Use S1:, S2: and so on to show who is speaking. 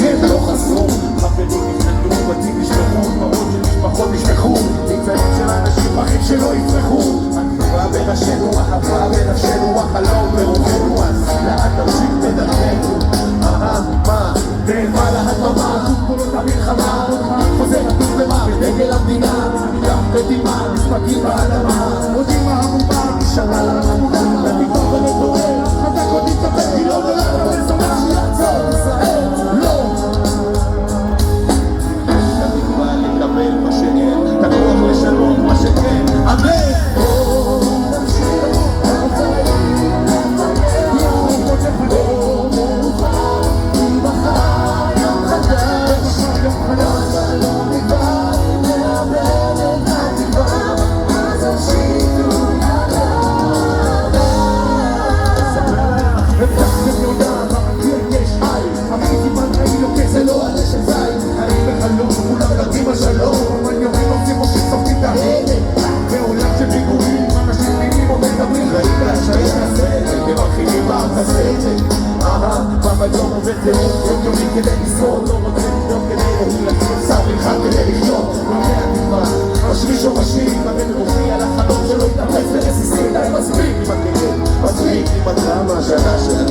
S1: כן, לא חזרו. חברים נפנדו, בתים נשמחו, דמעות של משפחות נשכחו, ניצנים של אנשים אחים שלא יצרחו. התקווה בראשינו, אהבה בנפשנו, החלום ברוחנו, אז לאט תמשיך בדרכנו. מה? נעלמה להדממה, קולות המלחמה, חוזר הטוב למה, בדגל המדינה, גם בדימה, מספקים באדמה, מודים מהמומה, נשארה לממונה, לתקווה ולתואר, חזק עוד נתאפק, היא לא נולדה וזונה שיעצור ישראל, לא! לתקווה לקבל מה שאין, תכוח לשנות מה שכן, אמן! כדי לשרוד, לא רוצה לבדוק כדי להילחם, שם לך כדי לחיות, נובע תקווה, משריש או משריק, מגן רוחי על החלום שלא יתאפס לרסיסים, די מספיק עם הכלים, מספיק עם הדרמה, השנה של